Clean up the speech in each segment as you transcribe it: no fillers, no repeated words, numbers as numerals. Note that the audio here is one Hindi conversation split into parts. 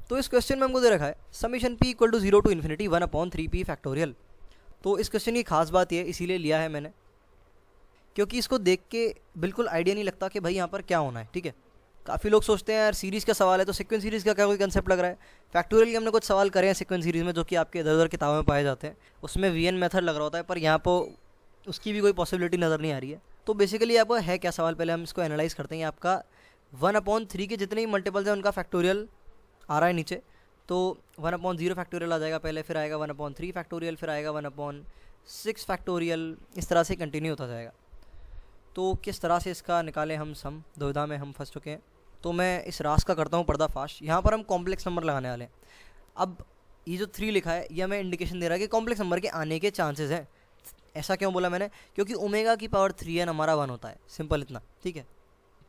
तो इस क्वेश्चन में हमको दे रखा है summation p equal to 0 to infinity 1/3p factorial. तो इस क्वेश्चन की खास बात ये इसीलिए लिया है मैंने क्योंकि इसको देख के बिल्कुल आइडिया नहीं लगता कि भाई यहाँ पर क्या होना है। ठीक है, काफ़ी लोग सोचते हैं यार सीरीज़ का सवाल है तो सीक्वेंस सीरीज़ का क्या कोई कंसेप्ट लग रहा है। फैक्टोरियल के हमने कुछ सवाल करे हैं सीक्वेंस सीरीज़ में जो कि आपके इधर उधर किताबों में पाए जाते हैं, उसमें वीएन मेथड लग रहा होता है, पर यहाँ पर उसकी भी कोई पॉसिबिलिटी नज़र नहीं आ रही है। तो बेसिकली आपका है क्या सवाल, पहले हम इसको एनालाइज करते हैं। आपका 1/3 के जितने भी मल्टीपल्स हैं उनका फैक्टोरियल आ रहा है नीचे, तो 1/0 फैक्टोरियल आ जाएगा पहले, फिर आएगा 1/3 फैक्टोरियल, फिर आएगा 1/6 फैक्टोरियल, इस तरह से कंटिन्यू होता जाएगा। तो किस तरह से इसका निकालें हम सम, दुविधा में हम फंस चुके हैं। तो मैं इस रास का करता हूँ पर्दाफाश। यहाँ पर हम कॉम्प्लेक्स नंबर लगाने वाले हैं। अब ये जो 3 लिखा है यह हमें इंडिकेशन दे रहा है कि कॉम्प्लेक्स नंबर के आने के चांसेस हैं। ऐसा क्यों बोला मैंने, क्योंकि ओमेगा की पावर 3n हमारा 1 होता है, सिंपल इतना। ठीक है,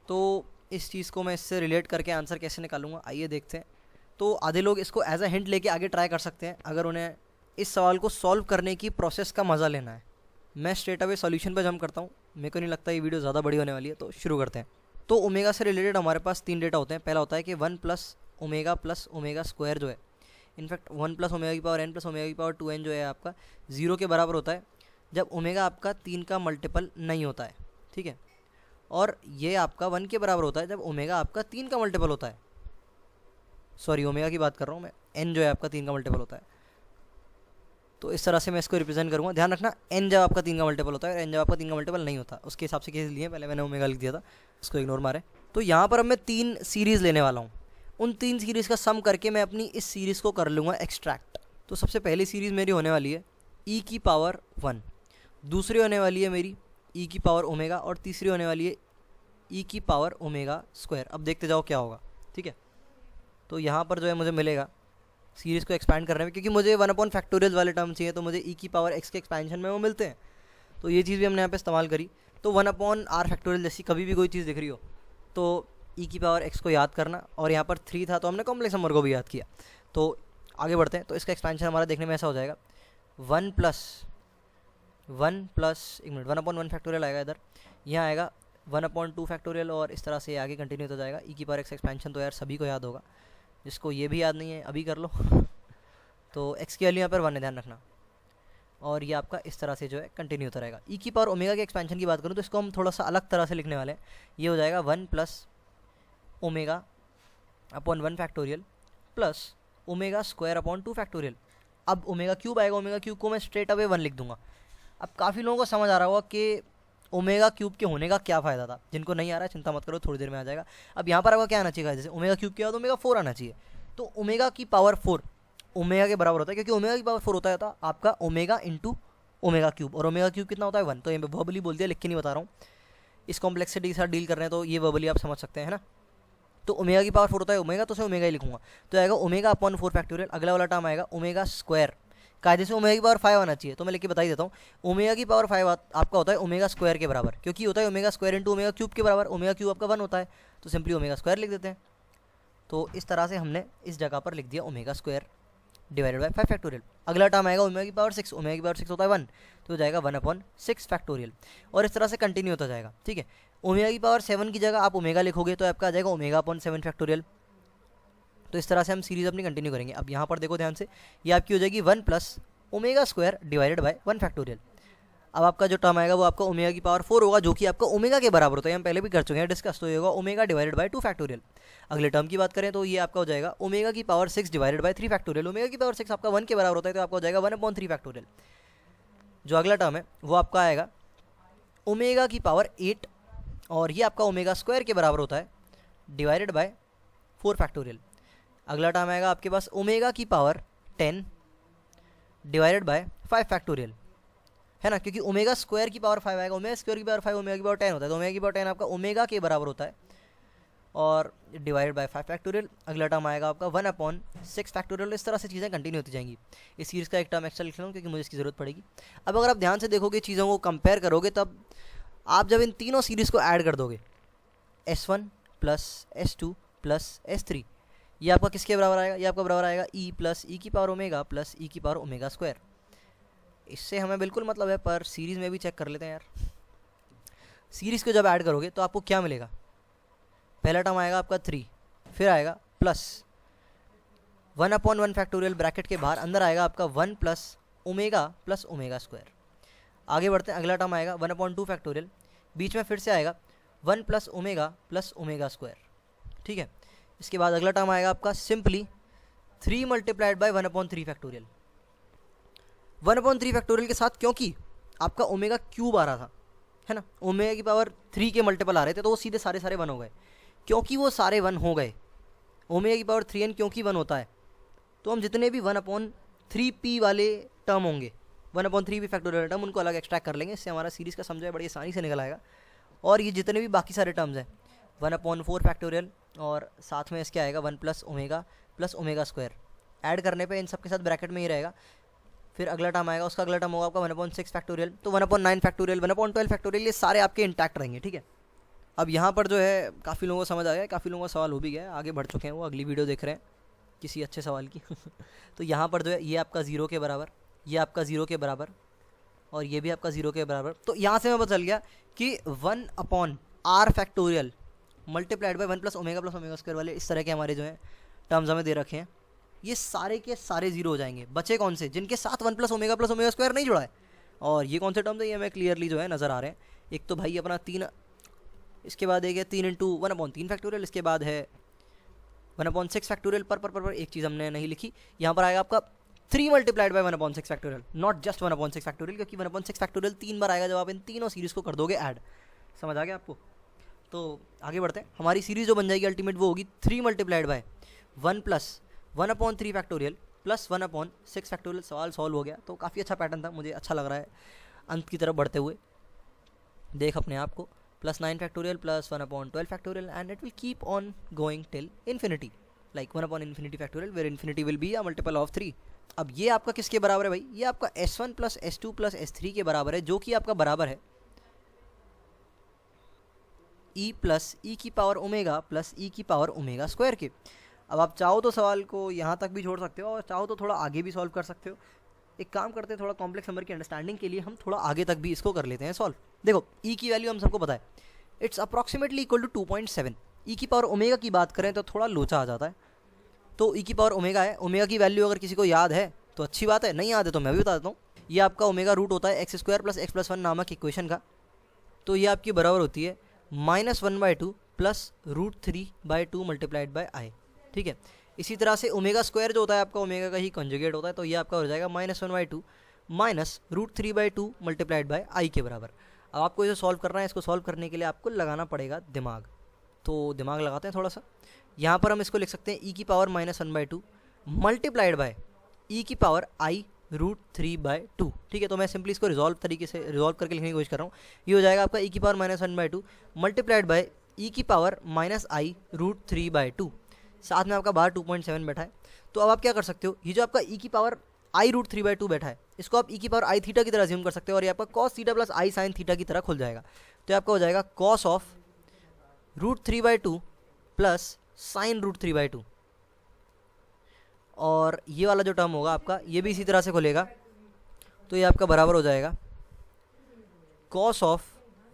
तो इस चीज़ को मैं इससे रिलेट करके आंसर कैसे निकालूंगा आइए देखते हैं। तो आधे लोग इसको एज अ हिंट लेके आगे ट्राई कर सकते हैं अगर उन्हें इस सवाल को सॉल्व करने की प्रोसेस का मज़ा लेना है। मैं स्ट्रेट अवे सॉल्यूशन पे जंप करता हूँ, मेरे को नहीं लगता ये वीडियो ज़्यादा बड़ी होने वाली है, तो शुरू करते हैं। तो ओमेगा से रिलेटेड हमारे पास 3 डेटा होते हैं। पहला होता है कि 1 प्लस ओमेगा स्क्वायर जो है, इनफैक्ट 1 प्लस ओमेगा की पावर n प्लस ओमेगा की पावर 2n जो है आपका 0 के बराबर होता है जब ओमेगा आपका 3 का मल्टीपल नहीं होता है। ठीक है, और ये आपका 1 के बराबर होता है जब ओमेगा आपका 3 का मल्टीपल होता है। सॉरी, ओमेगा की बात कर रहा हूँ मैं, n जो है आपका 3 का मल्टीपल होता है। तो इस तरह से मैं इसको रिप्रेजेंट करूँगा। ध्यान रखना n जब आपका 3 का मल्टीपल होता है और n जब आपका 3 का मल्टीपल नहीं होता, उसके हिसाब से केस लिए। पहले मैंने ओमेगा लिख दिया था, इसको इग्नोर मारे। तो यहाँ पर अब मैं 3 सीरीज़ लेने वाला हूँ। उन 3 सीरीज़ का सम करके मैं अपनी इस सीरीज़ को कर लूँगा एक्सट्रैक्ट। तो सबसे पहली सीरीज़ मेरी होने वाली है e की पावर 1, दूसरी होने वाली है मेरी e की पावर ओमेगा, और तीसरी होने वाली है e की पावर ओमेगा स्क्वायर। अब देखते जाओ क्या होगा। ठीक है, तो यहाँ पर जो है मुझे मिलेगा सीरीज़ को एक्सपैंड करने में, क्योंकि मुझे 1 फैक्टोरियल वाले टर्म चाहिए, तो मुझे e की पावर x के एक्सपेंशन में वो मिलते हैं। तो ये चीज़ भी हमने यहाँ पे इस्तेमाल करी। तो 1/r फैक्टोरियल जैसी कभी भी कोई चीज़ दिख रही हो तो e की पावर x को याद करना, और यहाँ पर 3 था तो हमने कॉम्प्लेक्स नंबर को भी याद किया। तो आगे बढ़ते हैं। तो इसका एक्सपेंशन हमारा देखने में ऐसा हो जाएगा 1 प्लस 1/1 फैक्टोरियल आएगा इधर, यहाँ आएगा 1/2 फैक्टोरियल, और इस तरह से आगे कंटिन्यू होता जाएगा। e की पावर x एक्सपेंशन तो यार सभी को याद होगा, जिसको ये भी याद नहीं है अभी कर लो। तो x की वैल्यू यहाँ पर 1 है, ध्यान रखना, और ये आपका इस तरह से जो है कंटिन्यू होता रहेगा। e की पावर ओमेगा के एक्सपेंशन की बात करूँ तो इसको हम थोड़ा सा अलग तरह से लिखने वाले हैं। ये हो जाएगा 1 plus omega upon 1 factorial plus omega square upon 2 factorial. अब ओमेगा क्यूब आएगा, ओमेगा क्यूब को मैं स्ट्रेट अवे 1 लिख दूंगा। अब काफ़ी लोगों को समझ आ रहा होगा कि ओमेगा क्यूब के होने का क्या फ़ायदा था। जिनको नहीं आ रहा है चिंता मत करो, थोड़ी देर में आ जाएगा। अब यहाँ पर आपका क्या आना चाहिए, जैसे ओमेगा क्यूब के बाद ओमेगा 4 आना चाहिए। तो ओमेगा की पावर 4 ओमेगा के बराबर होता है, क्योंकि ओमेगा की पावर 4 होता है आपका ओमेगा इंटू ओमेगा क्यूब, और ओमेगा क्यूब कितना होता है 1। तो ये मैं वर्बली बोल दिया, लिख के नहीं बता रहा हूँ। इस कॉम्प्लेक्सिटी के साथ डील कर रहे हैं तो ये वर्बली आप समझ सकते हैं, है ना। तो ओमेगा की पावर 4 होता है ओमेगा, तो उसे ओमेगा ही लिखूंगा। तो आएगा ओमेगा अपॉन 4 फैक्टोरियल। अगला वाला टर्म आएगा ओमेगा स्क्वायर, कायदे से ओमेगा की पावर 5 आना चाहिए, तो मैं लिख के बता ही देता हूँ। ओमेगा की पावर 5 आपका होता है ओमेगा स्क्वायर के बराबर, क्योंकि होता है omega square into omega cube के बराबर। ओमेगा क्यूब आपका 1 होता है, तो सिंपली ओमेगा स्क्वायर लिख देते हैं। तो इस तरह से हमने इस जगह पर लिख दिया omega square divided by 5 factorial. अगला टर्म आएगा ओमेगा की पावर 6, ओमेगा की पावर 6 होता है 1, तो हो जाएगा 1/6 फैक्टोरियल, और इस तरह से कंटिन्यू होता जाएगा। ठीक है, ओमेगा की पावर 7 की जगह आप ओमेगा लिखोगे तो आपका आ जाएगा ओमेगा अपॉन 7 फैक्टोरियल। तो इस तरह से हम सीरीज अपनी कंटिन्यू करेंगे। अब यहाँ पर देखो ध्यान से, ये आपकी हो जाएगी 1 plus omega square divided by 1 factorial. अब आपका जो टर्म आएगा वो आपका ओमेगा की पावर 4 होगा, जो कि आपका ओमेगा के बराबर होता है। हम पहले भी कर चुके हैं डिस्कस, तो ये होगा ओमेगा डिवाइडेड बाय 2 फैक्टोरियल। अगले टर्म की बात करें तो ये आपका हो जाएगा ओमेगा की power 6 divided by 3 factorial. Omega की पावर 6 आपका 1 के बराबर होता है, तो आपका हो जाएगा 1/3 फैक्टोरियल। जो अगला टर्म है वो आपका आएगा ओमेगा की पावर 8, और ये आपका ओमेगा स्क्वायर के बराबर होता है डिवाइडेड बाय 4 फैक्टोरियल। अगला टर्म आएगा आपके पास ओमेगा की पावर 10 डिवाइडेड बाय 5 फैक्टोरियल, है ना, क्योंकि ओमेगा स्क्वायर की पावर 5 आएगा। ओमेगा स्क्वायर की पावर 5 ओमेगा की पावर 10 होता है, तो ओमेगा की पावर 10 आपका ओमेगा के बराबर होता है, और डिवाइडेड बाय 5 फैक्टोरियल। अगला टर्म आएगा आपका 1/6 फैक्टोरियल। इस तरह से चीज़ें कंटिन्यू होती जाएंगी। इस सीरीज़ का एक टर्म एक्स्ट्रा लिख लूँ क्योंकि मुझे इसकी ज़रूरत पड़ेगी। अब अगर आप ध्यान से देखोगे, चीज़ों को कंपेयर करोगे, तब आप जब इन तीनों सीरीज़ को ऐड कर दोगे S1 plus S2 plus S3, ये आपका किसके बराबर आएगा, ये आपका बराबर आएगा E प्लस ई की पावर ओमेगा प्लस ई की पावर ओमेगा स्क्वायर। इससे हमें बिल्कुल मतलब है, पर सीरीज़ में भी चेक कर लेते हैं यार। सीरीज़ को जब ऐड करोगे तो आपको क्या मिलेगा, पहला टर्म आएगा आपका 3, फिर आएगा प्लस 1/1 फैक्टोरियल ब्रैकेट के बाहर अंदर आएगा आपका 1 प्लस ओमेगा स्क्वायर। आगे बढ़ते हैं, अगला टर्म आएगा 1/2 फैक्टोरियल, बीच में फिर से आएगा 1 प्लस ओमेगा स्क्वायर। ठीक है, इसके बाद अगला टर्म आएगा आपका simply 3 multiplied by 1/3 factorial. 1/3 factorial के साथ क्योंकि आपका ओमेगा क्यूब आ रहा था, है ना, ओमेगा की पावर 3 के मल्टीपल आ रहे थे, तो वो सीधे सारे 1 हो गए। क्योंकि वो सारे 1 हो गए, ओमेगा की पावर 3n क्योंकि 1 होता है, तो हम जितने भी 1/3p वाले टर्म होंगे, 1/3p फैक्टोरियल टर्म, उनको अलग एक्सट्रैक्ट कर लेंगे। इससे हमारा सीरीज़ का समझा बड़ी आसानी से निकल आएगा। और ये जितने भी बाकी सारे टर्म्स हैं 1/4 फैक्टोरियल और साथ में इसके आएगा 1 प्लस ओमेगा स्क्वायर, ऐड करने पे इन सब के साथ ब्रैकेट में ही रहेगा। फिर अगला टर्म आएगा, उसका अगला टर्म होगा आपका 1/6 फैक्टोरियल, तो 1/9 फैक्टोरियल, 1/12 फैक्टोरियल, ये सारे आपके इंटैक्ट रहेंगे। ठीक है, अब यहाँ पर जो है काफ़ी लोगों को समझ आ गया, काफ़ी लोगों का सवाल हो भी गया, आगे बढ़ चुके हैं, वो अगली वीडियो देख रहे हैं किसी अच्छे सवाल की तो यहाँ पर जो है ये आपका 0 के बराबर, ये आपका 0 के बराबर और ये भी आपका 0 के बराबर। तो यहाँ से हमें पता चल गया कि 1/r factorial multiplied by 1 plus omega square वाले इस तरह के हमारे जो है टर्म्स हमें दे रखे हैं, ये सारे के सारे 0 हो जाएंगे। बचे कौन से, जिनके साथ 1 प्लस ओमेगा स्क्वायर नहीं जुड़ा है। और ये कौन से टर्म्स है, ये हमें क्लियरली जो है नज़र आ रहे हैं। एक तो भाई अपना 3, इसके बाद एक है 3 × 1/3 फैक्टोरियल, इसके बाद है 1/6 फैक्टोरियल। पर एक चीज़ हमने नहीं लिखी, यहाँ पर आएगा आपका 3 multiplied by 1/6 factorial, not just 1/6 factorial, क्योंकि 1/6 फैक्टोरियल 3 बार आएगा जब आप इन तीनों सीरीज़ को कर दोगे ऐड। समझ आ गया आपको? तो आगे बढ़ते हैं, हमारी सीरीज़ जो बन जाएगी अल्टीमेट वो होगी 3 multiplied by 1 plus 1/3 factorial plus 1/6 factorial. सवाल सॉल्व हो गया। तो काफ़ी अच्छा पैटर्न था, मुझे अच्छा लग रहा है अंत की तरफ बढ़ते हुए। देख अपने आप को, +9 factorial plus 1/12 factorial and it will keep on going till infinity, like 1/∞ factorial where infinity will be a multiple of 3। अब ये आपका किसके बराबर है भाई, ये आपका S1 plus S2 plus S3 के बराबर है, जो कि आपका बराबर है E प्लस ई की पावर ओमेगा प्लस ई की पावर ओमेगा स्क्वायर के। अब आप चाहो तो सवाल को यहाँ तक भी छोड़ सकते हो और चाहो तो थोड़ा आगे भी सॉल्व कर सकते हो। एक काम करते हैं, थोड़ा कॉम्प्लेक्स नंबर की अंडरस्टैंडिंग के लिए हम थोड़ा आगे तक भी इसको कर लेते हैं सॉल्व। देखो ई की वैल्यू हम सबको पता है, इट्स अप्रॉक्सीमेटली इक्वल टू 2.7। ई की पावर ओमेगा की बात करें तो थोड़ा लोचा आ जाता है, तो ई की पावर ओमेगा है। ओमेगा की वैल्यू अगर किसी को याद है तो अच्छी बात है, नहीं याद है तो मैं भी बता देता हूँ। ये आपका ओमेगा रूट होता है x² प्लस x+1 नामक इक्वेशन का, तो ये आपकी बराबर होती है -1/2 प्लस √3/2 मल्टीप्लाइड बाय आई। ठीक है, इसी तरह से ओमेगा स्क्वायर जो होता है आपका ओमेगा का ही कॉन्जुगेट होता है, तो ये आपका हो जाएगा -1/2 माइनस √3/2 मल्टीप्लाइड बाय आई के बराबर। अब आपको इसे सॉल्व करना है, इसको सॉल्व करने के लिए आपको लगाना पड़ेगा दिमाग, तो दिमाग लगाते हैं थोड़ा सा। यहाँ पर हम इसको लिख सकते हैं ई की पावर -1/2 मल्टीप्लाइड बाय ई की पावर आई √3/2। ठीक है, तो मैं सिंपली इसको रिजॉल्व करके लिखने की कोशिश कर रहा हूँ। ये हो जाएगा आपका ई की पावर -1/2 मल्टीप्लाइड बाय ई की पावर -i √3/2, साथ में आपका बाहर 2.7 बैठा है। तो अब आप क्या कर सकते हो, ये जो आपका ई की पावर i √3/2 बैठा है, इसको आप ई की पावर आई थीटा की तरह अज्यूम कर सकते हो और ये आपका cos थीटा प्लस आई साइन थीटा की तरह खुल जाएगा। तो आपका हो जाएगा cos ऑफ √3/2 प्लस साइन √3/2, और ये वाला जो टर्म होगा आपका ये भी इसी तरह से खुलेगा, तो ये आपका बराबर हो जाएगा cos ऑफ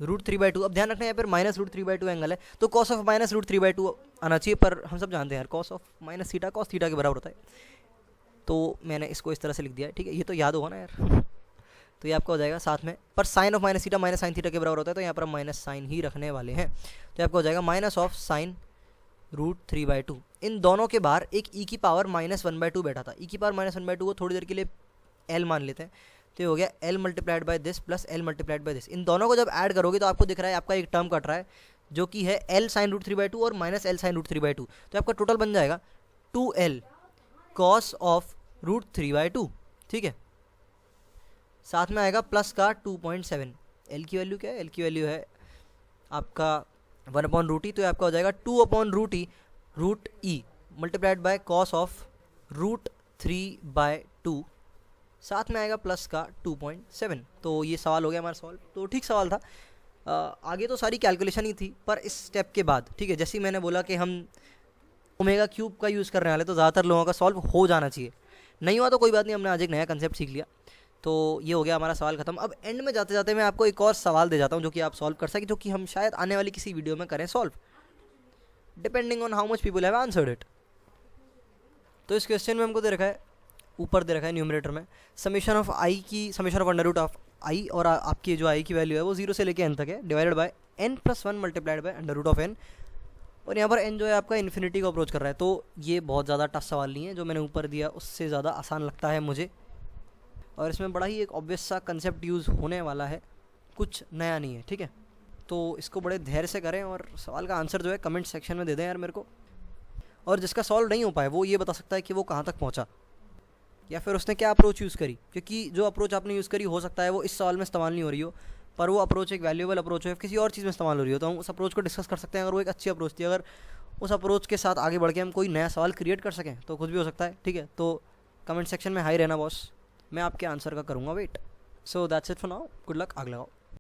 √3/2। अब ध्यान रखना यहाँ पर -√3/2 एंगल है, तो cos ऑफ -√3/2 आना चाहिए, पर हम सब जानते हैं यार cos of minus theta cos theta के बराबर होता है, तो मैंने इसको इस तरह से लिख दिया है। ठीक है, ये तो याद होगा ना यार तो ये आपका हो जाएगा साथ में, पर sine of minus theta minus sine theta के बराबर होता है, तो यहाँ पर हम माइनस साइन ही रखने वाले हैं। तो आपका हो जाएगा माइनस ऑफ साइन √3/2। इन दोनों के बाहर एक ई की पावर -1/2 बैठा था, ई की पावर -1/2 को थोड़ी देर के लिए एल मान लेते हैं, तो ये हो गया L multiplied by this plus L multiplied by this. इन दोनों को जब ऐड करोगे तो आपको दिख रहा है आपका एक टर्म कट रहा है जो कि है एल साइन √3/2 और माइनस एल साइन √3/2, तो आपका टोटल बन जाएगा 2l cos ऑफ √3/2। ठीक है, साथ में आएगा प्लस का 2.7। एल की वैल्यू क्या है, एल की वैल्यू है आपका 1/√e, तो आपका हो जाएगा 2/√e √e multiplied by cos of √3/2, साथ में आएगा प्लस का 2.7। तो ये सवाल हो गया हमारा सॉल्व। तो ठीक सवाल था, आगे तो सारी कैलकुलेशन ही थी, पर इस स्टेप के बाद ठीक है, जैसे ही मैंने बोला कि हम ओमेगा क्यूब का यूज़ करने वाले, तो ज़्यादातर लोगों का सॉल्व हो जाना चाहिए। नहीं हुआ तो कोई बात नहीं, हमने आज एक नया कंसेप्ट सीख लिया। तो ये हो गया हमारा सवाल खत्म। अब एंड में जाते जाते मैं आपको एक और सवाल दे जाता हूँ जो कि आप सॉल्व कर सकें, जो कि हम शायद आने वाली किसी वीडियो में करें solve, depending on how much people have answered it. तो इस क्वेश्चन में हमको दे रखा है, ऊपर दे रखा है न्यूमरेटर में समीशन ऑफ आई की, summation of under root of I, और आपकी जो आई की वैल्यू है वो 0 से लेके n तक है, divided by n+1 multiplied by under root of n, और यहाँ पर n जो है आपका इन्फिनिटी को अप्रोच कर रहा है। तो ये बहुत ज़्यादा टफ सवाल नहीं है, जो मैंने ऊपर दिया उससे ज़्यादा आसान लगता है मुझे, और इसमें बड़ा ही एक ऑब्वियस सा कंसेप्ट यूज़ होने वाला है, कुछ नया नहीं है, ठीक है। तो इसको बड़े धैर्य से करें और सवाल का आंसर जो है कमेंट सेक्शन में दे दें यार मेरे को। और जिसका सॉल्व नहीं हो पाए वो ये बता सकता है कि वो कहाँ तक पहुँचा, या फिर उसने क्या अप्रोच यूज़ करी, क्योंकि जो अप्रोच आपने यूज़ करी हो सकता है वो इस सवाल में इस्तेमाल नहीं हो रही हो, पर वो अप्रोच एक वैल्यूएबल अप्रोच है, किसी और चीज़ में इस्तेमाल हो रही हो, तो हम उस अप्रोच को डिस्कस कर सकते हैं। अगर वो एक अच्छी अप्रोच थी, अगर उस अप्रोच के साथ आगे बढ़ के हम कोई नया सवाल क्रिएट कर सकें तो कुछ भी हो सकता है, ठीक है। तो कमेंट सेक्शन में हाई रहना बॉस, मैं आपके आंसर का करूँगा wait. So that's it for now, good luck, आगे लगाओ।